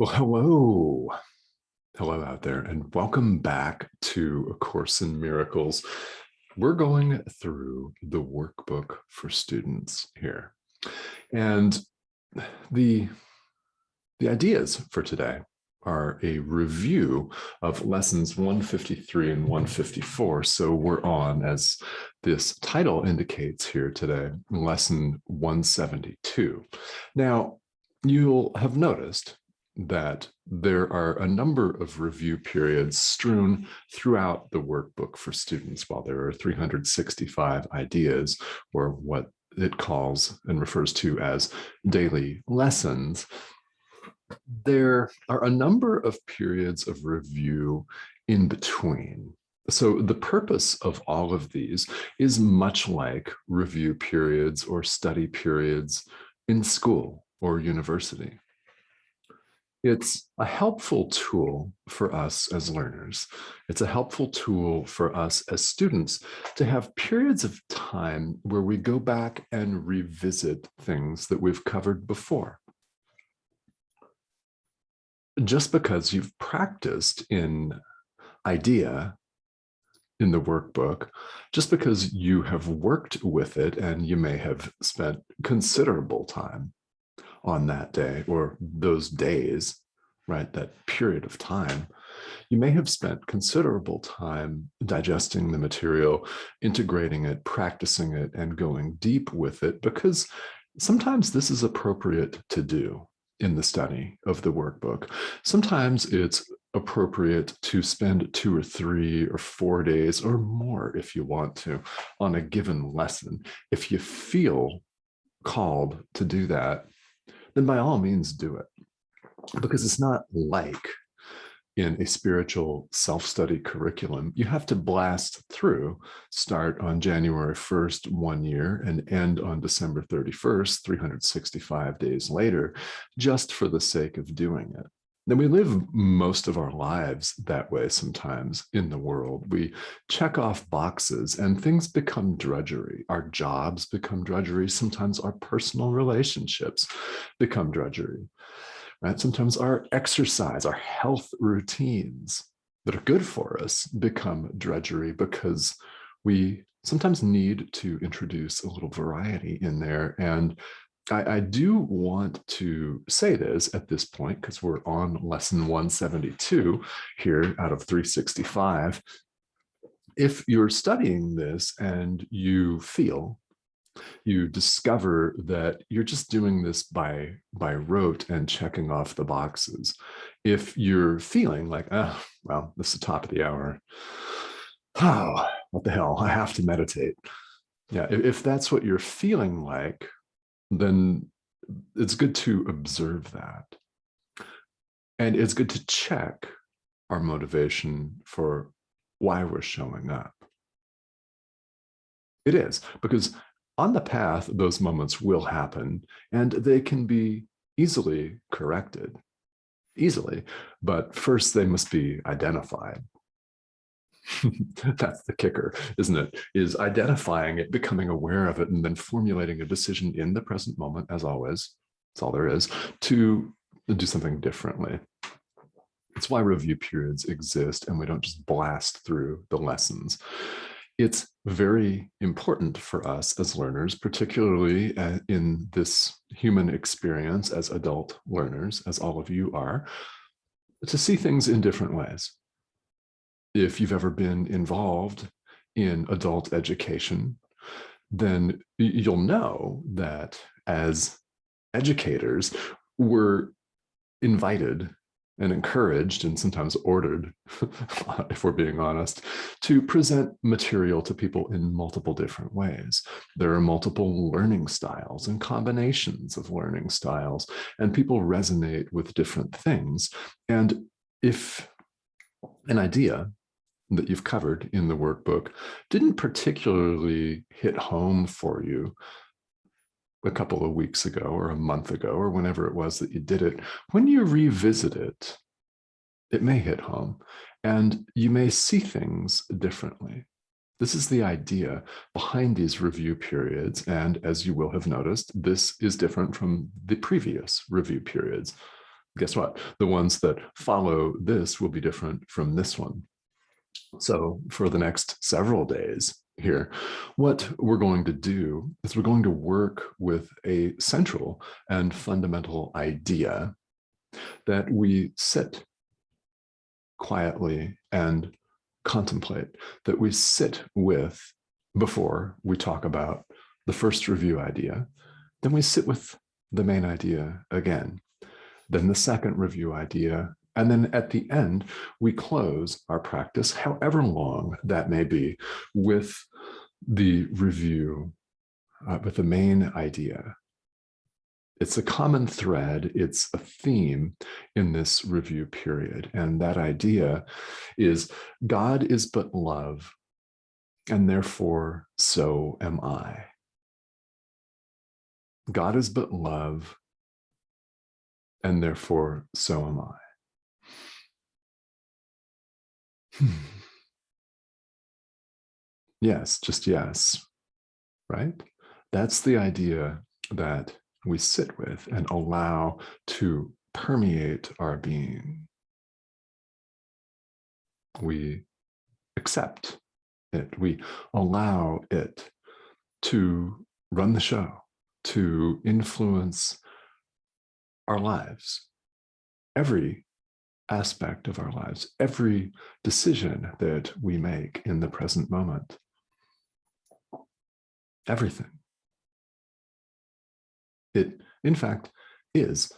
Well, hello. Hello out there, and welcome back to A Course in Miracles. We're going through the workbook for students here. And the, the ideas for today are a review of lessons 153 and 154. So we're on, as this title indicates here today, lesson 172. Now, you'll have noticed that there are a number of review periods strewn throughout the workbook for students. While there are 365 ideas, or what it calls and refers to as daily lessons, there are a number of periods of review in between. So the purpose of all of these is much like review periods or study periods in school or university. It's a helpful tool for us as learners. It's a helpful tool for us as students to have periods of time where we go back and revisit things that we've covered before. Just because you've practiced in idea in the workbook, just because you have worked with it and you may have spent considerable time on that day or those days, right, that period of time, you may have spent considerable time digesting the material, integrating it, practicing it, and going deep with it, because sometimes this is appropriate to do in the study of the workbook. Sometimes it's appropriate to spend 2 or 3 or 4 days or more, if you want to, on a given lesson. If you feel called to do that, then by all means do it. Because it's not like in a spiritual self-study curriculum, you have to blast through, start on January 1st, 1 year, and end on December 31st, 365 days later, just for the sake of doing it. Then we live most of our lives that way sometimes in the world. We check off boxes and things become drudgery. Our jobs become drudgery. Sometimes our personal relationships become drudgery. Right? Sometimes our exercise, our health routines that are good for us become drudgery because we sometimes need to introduce a little variety in there. And I do want to say this at this point, because we're on lesson 172 here out of 365. If you're studying this and you feel, you discover that you're just doing this by rote and checking off the boxes. If you're feeling like, oh, well, this is the top of the hour. Oh, what the hell? I have to meditate. Yeah, if that's what you're feeling like, then it's good to observe that. And it's good to check our motivation for why we're showing up. It is, because on the path, those moments will happen, and they can be easily corrected, but first they must be identified. That's the kicker, isn't it? Is identifying it, becoming aware of it, and then formulating a decision in the present moment, as always, that's all there is, to do something differently. It's why review periods exist, and we don't just blast through the lessons. It's very important for us as learners, particularly in this human experience as adult learners, as all of you are, to see things in different ways. If you've ever been involved in adult education, then you'll know that as educators, we're invited and encouraged, and sometimes ordered, if we're being honest, to present material to people in multiple different ways. There are multiple learning styles and combinations of learning styles, and people resonate with different things. And if an idea that you've covered in the workbook didn't particularly hit home for you a couple of weeks ago or a month ago or whenever it was that you did it, when you revisit it, it may hit home and you may see things differently. This is the idea behind these review periods. And as you will have noticed, this is different from the previous review periods. guess what? The ones that follow this will be different from this one. So for the next several days here, what we're going to do is we're going to work with a central and fundamental idea that we sit quietly and contemplate, that we sit with before we talk about the first review idea. Then we sit with the main idea again, then the second review idea, and then at the end, we close our practice, however long that may be, with the review, with the main idea. It's a common thread, it's a theme in this review period. And that idea is God is but love, and therefore so am I. God is but love, and therefore so am I. Yes, just yes, right? That's the idea that we sit with and allow to permeate our being. We accept it. We allow it to run the show, to influence our lives, every aspect of our lives, every decision that we make in the present moment. Everything. It, in fact, is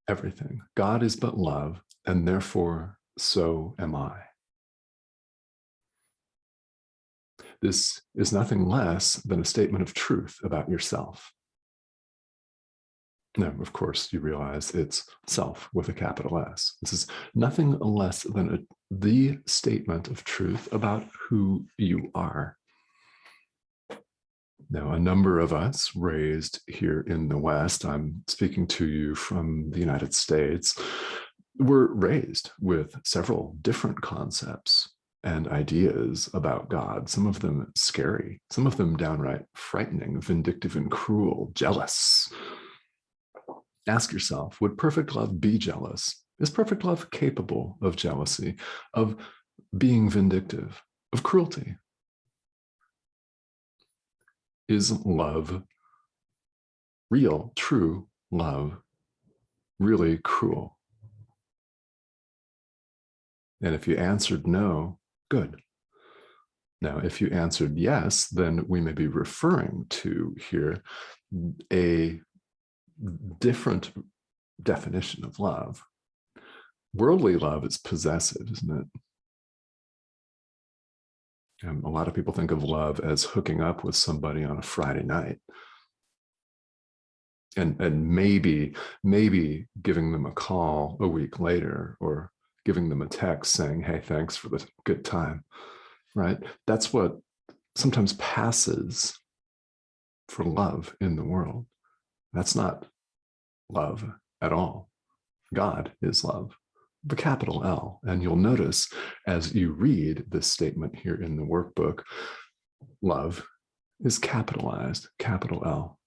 everything. God is but love, and therefore so am I. This is nothing less than a statement of truth about yourself. Now, of course, you realize it's self with a capital S. This is nothing less than the statement of truth about who you are. Now, a number of us raised here in the West, I'm speaking to you from the United States, were raised with several different concepts and ideas about God, some of them scary, some of them downright frightening, vindictive and cruel, jealous. Ask yourself, would perfect love be jealous? Is perfect love capable of jealousy, of being vindictive, of cruelty? Is love, real, true love, really cruel? And if you answered no, good. Now, if you answered yes, then we may be referring to here a different definition of love. Worldly love is possessive, isn't it? A lot of people think of love as hooking up with somebody on a Friday night. And maybe giving them a call a week later, or giving them a text saying, hey, thanks for the good time, right? That's what sometimes passes for love in the world. That's not love at all. God is love, the capital L. And you'll notice as you read this statement here in the workbook, love is capitalized, capital L.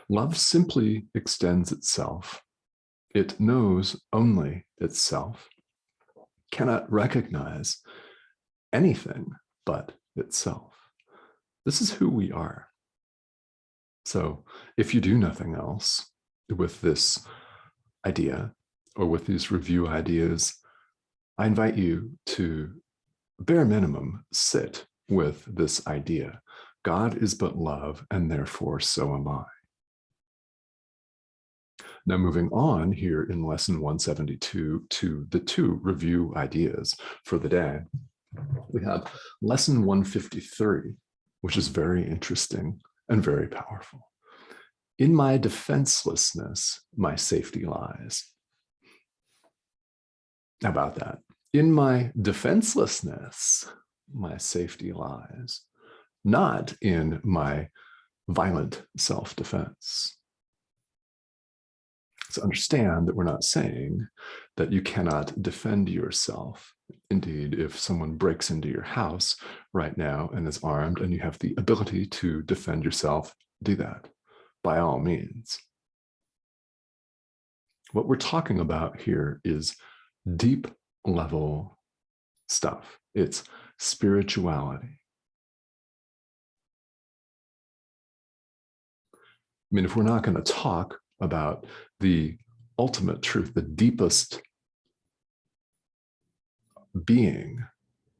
Love simply extends itself. It knows only itself, cannot recognize anything but itself. This is who we are. So if you do nothing else with this idea or with these review ideas, I invite you to, bare minimum, sit with this idea. God is but love, and therefore so am I. Now, moving on here in lesson 172 to the two review ideas for the day, we have lesson 153, which is very interesting and very powerful. In my defenselessness, my safety lies. How about that? In my defenselessness, my safety lies, not in my violent self-defense. So understand that we're not saying that you cannot defend yourself. Indeed, if someone breaks into your house right now and is armed and you have the ability to defend yourself, do that by all means. What we're talking about here is deep level stuff. It's spirituality. I mean, if we're not going to talk about the ultimate truth, the deepest being,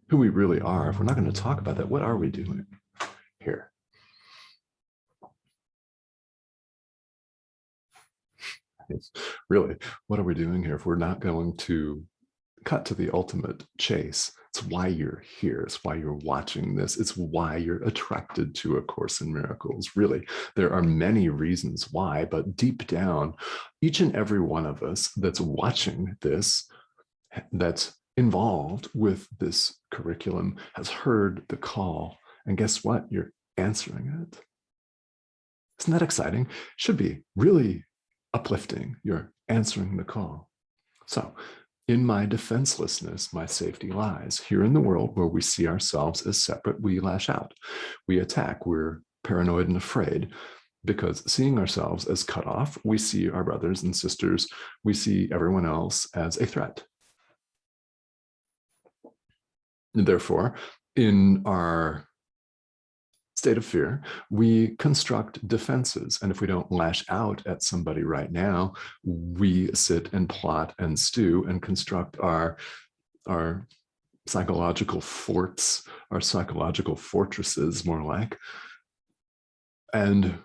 who we really are, if we're not going to talk about that, what are we doing here? It's really, what are we doing here if we're not going to cut to the ultimate chase? It's why you're here. It's why you're watching this. It's why you're attracted to A Course in Miracles. Really, there are many reasons why, but deep down, each and every one of us that's watching this, that's involved with this curriculum, has heard the call. And guess what? You're answering it. Isn't that exciting? Should be really uplifting. You're answering the call. So, in my defenselessness, my safety lies. Here in the world where we see ourselves as separate, we lash out, we attack, we're paranoid and afraid, because seeing ourselves as cut off, we see our brothers and sisters, we see everyone else as a threat. And therefore, in our state of fear, we construct defenses. And if we don't lash out at somebody right now, we sit and plot and stew and construct our psychological forts, our psychological fortresses, more like, and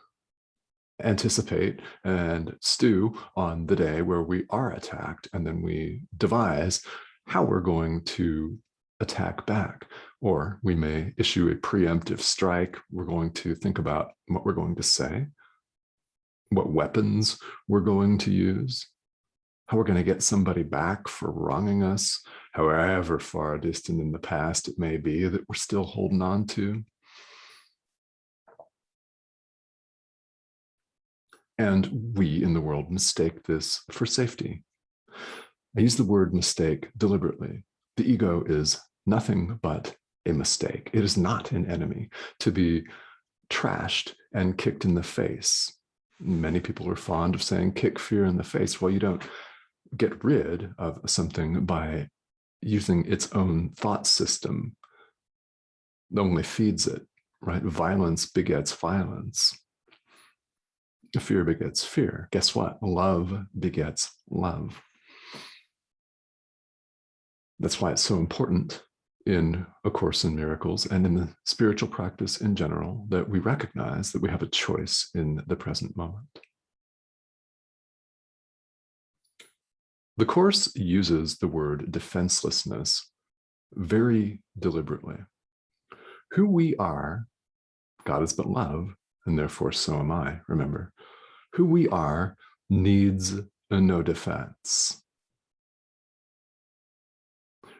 anticipate and stew on the day where we are attacked. And then we devise how we're going to attack back. Or we may issue a preemptive strike. We're going to think about what we're going to say, what weapons we're going to use, how we're going to get somebody back for wronging us, however far distant in the past it may be that we're still holding on to. And we in the world mistake this for safety. I use the word mistake deliberately. The ego is nothing but a mistake. It is not an enemy to be trashed and kicked in the face. Many people are fond of saying, kick fear in the face. Well, you don't get rid of something by using its own thought system. It only feeds it, right? Violence begets violence. Fear begets fear. Guess what? Love begets love. That's why it's so important in A Course in Miracles and in the spiritual practice in general that we recognize that we have a choice in the present moment. The Course uses the word defenselessness very deliberately. Who we are, God is but love, and therefore so am I, remember. Who we are needs no defense.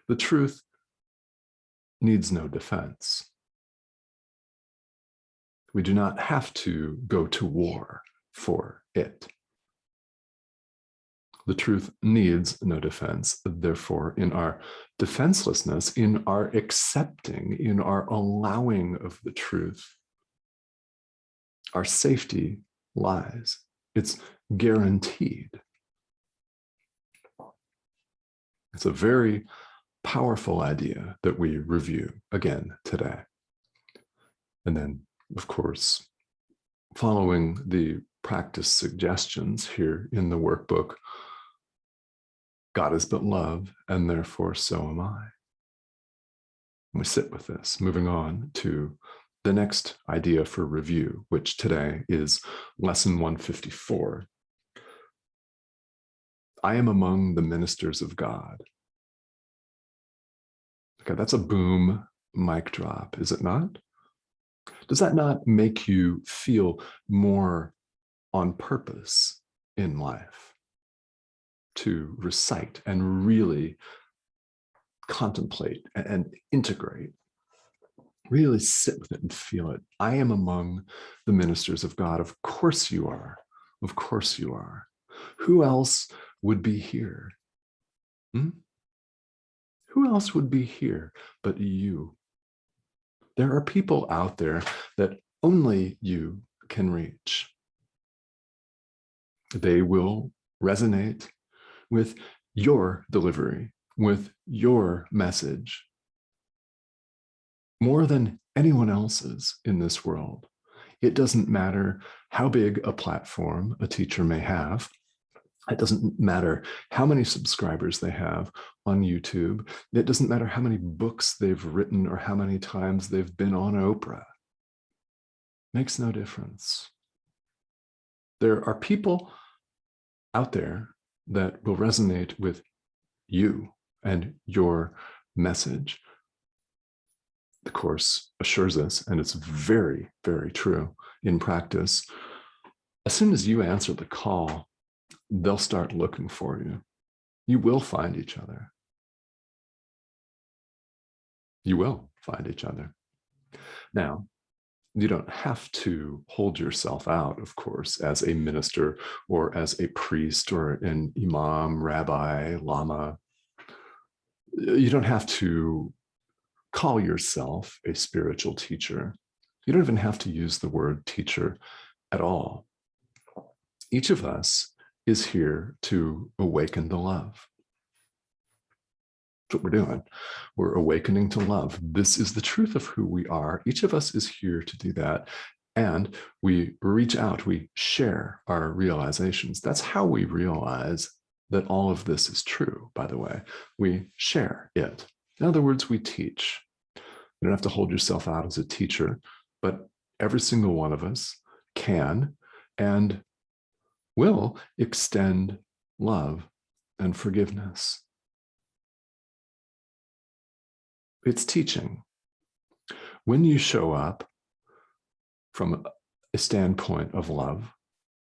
The truth needs no defense. We do not have to go to war for it. The truth needs no defense. Therefore, in our defenselessness, in our accepting, in our allowing of the truth, our safety lies. It's guaranteed. It's a very powerful idea that we review again today. And then, of course, following the practice suggestions here in the workbook, God is but love, and therefore so am I. And we sit with this, moving on to the next idea for review, which today is lesson 154. I am among the ministers of God. Okay, that's a boom mic drop, is it not? Does that not make you feel more on purpose in life to recite and really contemplate and integrate? Really sit with it and feel it. I am among the ministers of God. Of course you are. Of course you are. Who else would be here? Who else would be here but you? There are people out there that only you can reach. They will resonate with your delivery, with your message, more than anyone else's in this world. It doesn't matter how big a platform a teacher may have. It doesn't matter how many subscribers they have on YouTube. It doesn't matter how many books they've written or how many times they've been on Oprah. Makes no difference. There are people out there that will resonate with you and your message. The Course assures us, and it's very, very true in practice, as soon as you answer the call, they'll start looking for you. You will find each other. You will find each other. Now, you don't have to hold yourself out, of course, as a minister or as a priest or an imam, rabbi, lama. You don't have to call yourself a spiritual teacher. You don't even have to use the word teacher at all. Each of us is here to awaken the love. That's what we're doing. We're awakening to love. This is the truth of who we are. Each of us is here to do that. And we reach out, we share our realizations. That's how we realize that all of this is true, by the way. We share it. In other words, we teach. You don't have to hold yourself out as a teacher, but every single one of us can and will extend love and forgiveness. It's teaching. When you show up from a standpoint of love,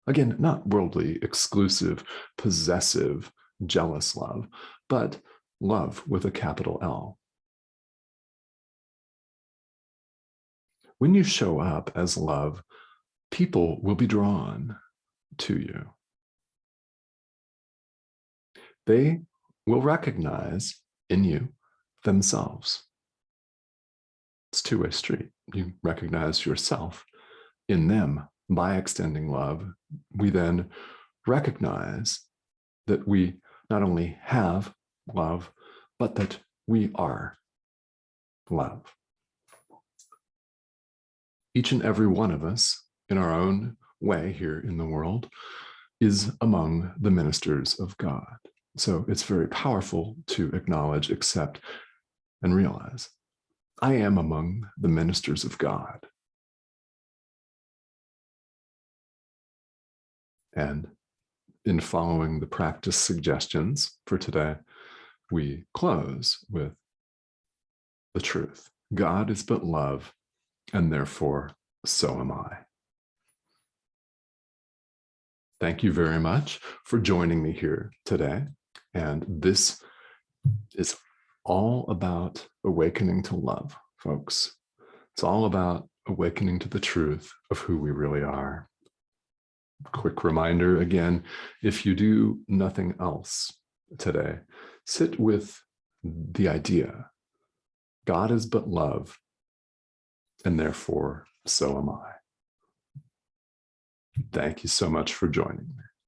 again, not worldly, exclusive, possessive, jealous love, but love with a capital L. When you show up as love, people will be drawn to you. They will recognize in you themselves. It's a two-way street. You recognize yourself in them by extending love. We then recognize that we not only have love, but that we are love. Each and every one of us, in our own way here in the world, is among the ministers of God. So it's very powerful to acknowledge, accept, and realize, I am among the ministers of God. And in following the practice suggestions for today, we close with the truth. God is but love, and therefore so am I. Thank you very much for joining me here today. And this is all about awakening to love, folks. It's all about awakening to the truth of who we really are. Quick reminder again, if you do nothing else today, sit with the idea, God is but love, and therefore so am I. Thank you so much for joining me.